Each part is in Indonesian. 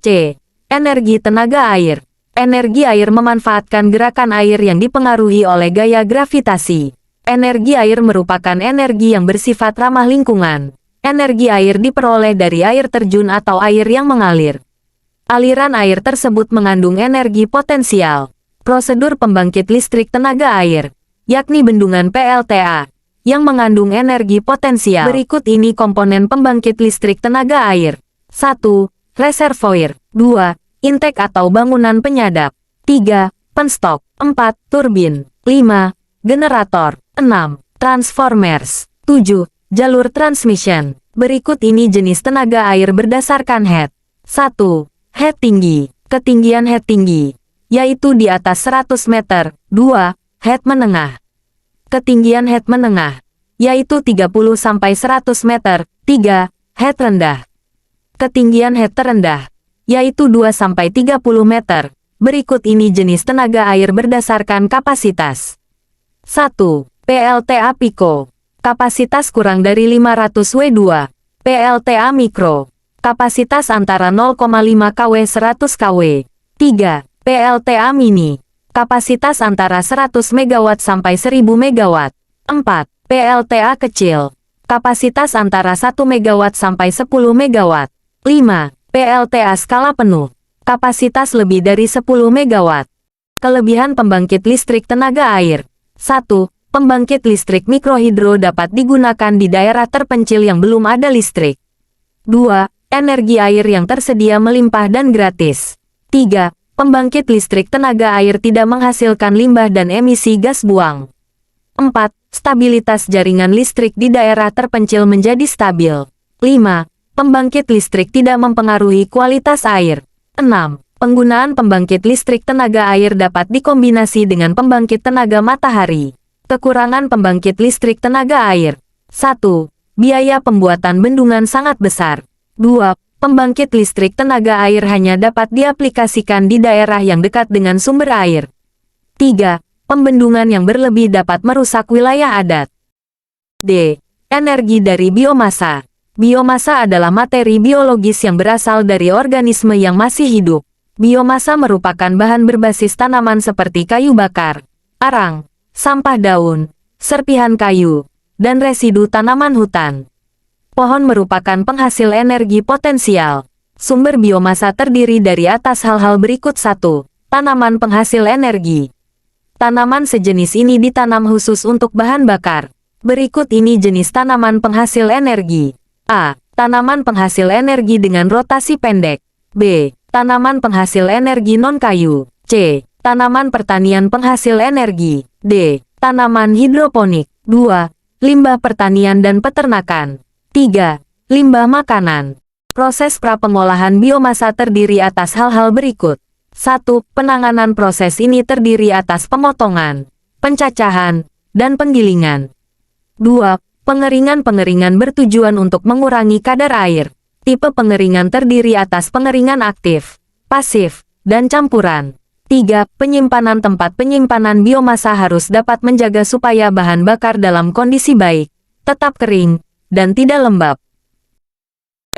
C. Energi tenaga air. Energi air memanfaatkan gerakan air yang dipengaruhi oleh gaya gravitasi. Energi air merupakan energi yang bersifat ramah lingkungan. Energi air diperoleh dari air terjun atau air yang mengalir. Aliran air tersebut mengandung energi potensial. Prosedur pembangkit listrik tenaga air, yakni bendungan PLTA, yang mengandung energi potensial. Berikut ini komponen pembangkit listrik tenaga air. 1. Reservoir. 2. Intake atau bangunan penyadap. 3. Penstok. 4. Turbin. 5. Generator. 6. Transformers. 7. Jalur transmission. Berikut ini jenis tenaga air berdasarkan head. 1. Head tinggi. Ketinggian head tinggi, yaitu di atas 100 meter. 2. Head menengah. Ketinggian head menengah, yaitu 30-100 meter. 3. Head rendah. Ketinggian head terendah, yaitu 2-30 meter. Berikut ini jenis tenaga air berdasarkan kapasitas. 1. PLTA Pico. Kapasitas kurang dari 500 W2. PLTA Mikro. Kapasitas antara 0,5 kW 100 kW. 3. PLTA Mini. Kapasitas antara 100 MW sampai 1000 MW. 4. PLTA Kecil. Kapasitas antara 1 MW sampai 10 MW. 5. PLTA Skala Penuh. Kapasitas lebih dari 10 MW. Kelebihan pembangkit listrik tenaga air. 1. Pembangkit listrik mikrohidro dapat digunakan di daerah terpencil yang belum ada listrik. 2. Energi air yang tersedia melimpah dan gratis. 3. Pembangkit listrik tenaga air tidak menghasilkan limbah dan emisi gas buang. 4. Stabilitas jaringan listrik di daerah terpencil menjadi stabil. 5. Pembangkit listrik tidak mempengaruhi kualitas air. 6. Penggunaan pembangkit listrik tenaga air dapat dikombinasi dengan pembangkit tenaga matahari. Kekurangan pembangkit listrik tenaga air. 1. Biaya pembuatan bendungan sangat besar. 2. Pembangkit listrik tenaga air hanya dapat diaplikasikan di daerah yang dekat dengan sumber air. 3. Pembendungan yang berlebih dapat merusak wilayah adat. D. Energi dari biomasa. Biomasa adalah materi biologis yang berasal dari organisme yang masih hidup. Biomasa merupakan bahan berbasis tanaman seperti kayu bakar, arang, sampah daun, serpihan kayu, dan residu tanaman hutan. Pohon merupakan penghasil energi potensial. Sumber biomasa terdiri dari atas hal-hal berikut. 1. Tanaman penghasil energi. Tanaman sejenis ini ditanam khusus untuk bahan bakar. Berikut ini jenis tanaman penghasil energi. A. Tanaman penghasil energi dengan rotasi pendek. B. Tanaman penghasil energi non-kayu. C. Tanaman pertanian penghasil energi. D. Tanaman hidroponik. 2. Limbah pertanian dan peternakan. 3. Limbah makanan. Proses prapengolahan biomasa terdiri atas hal-hal berikut. 1. Penanganan proses ini terdiri atas pemotongan, pencacahan, dan penggilingan. 2. Pengeringan bertujuan untuk mengurangi kadar air. Tipe pengeringan terdiri atas pengeringan aktif, pasif, dan campuran. 3. Penyimpanan. Tempat penyimpanan biomasa harus dapat menjaga supaya bahan bakar dalam kondisi baik, tetap kering, dan tidak lembab.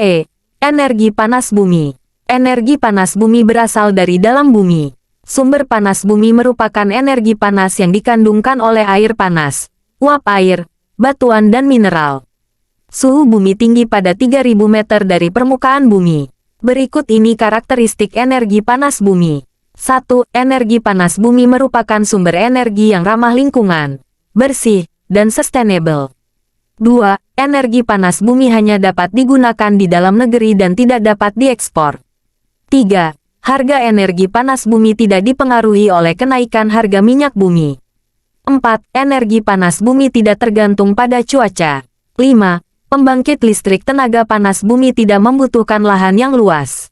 E. Energi panas bumi. Energi panas bumi berasal dari dalam bumi. Sumber panas bumi merupakan energi panas yang dikandungkan oleh air panas, uap air, batuan dan mineral. Suhu bumi tinggi pada 3000 meter dari permukaan bumi. Berikut ini karakteristik energi panas bumi. 1. Energi panas bumi merupakan sumber energi yang ramah lingkungan, bersih, dan sustainable. 2. Energi panas bumi hanya dapat digunakan di dalam negeri dan tidak dapat diekspor. 3. Harga energi panas bumi tidak dipengaruhi oleh kenaikan harga minyak bumi. 4. Energi panas bumi tidak tergantung pada cuaca. 5. Pembangkit listrik tenaga panas bumi tidak membutuhkan lahan yang luas.